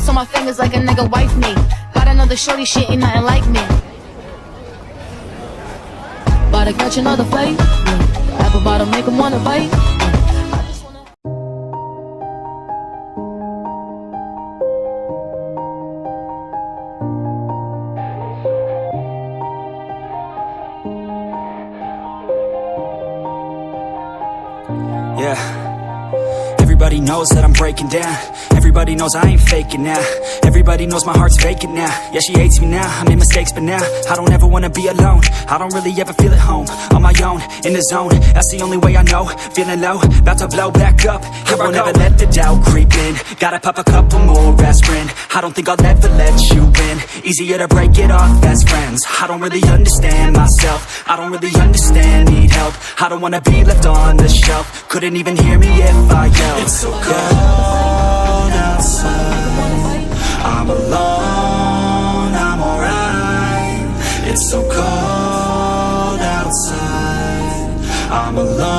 rocks on my fingers like a nigga wife me. Got another shorty, shit ain't nothing like me. About to catch another fight. Apple bottom make him wanna bite. I just wanna... Yeah. Everybody knows that I'm breaking down. Everybody knows I ain't faking now. Everybody knows my heart's vacant now. Yeah, she hates me now, I made mistakes, but now I don't ever wanna be alone. I don't really ever feel at home. On my own, in the zone, that's the only way I know. Feeling low, about to blow back up. Here I won't ever let the doubt creep in. Gotta pop a couple more aspirin. I don't think I'll ever let you in. Easier to break it off as friends. I don't really understand myself. I don't really understand, need help. I don't wanna be left on the shelf. Couldn't even hear me if I yelled. It's so cold outside, I'm alone, I'm alright. It's so cold outside, I'm alone.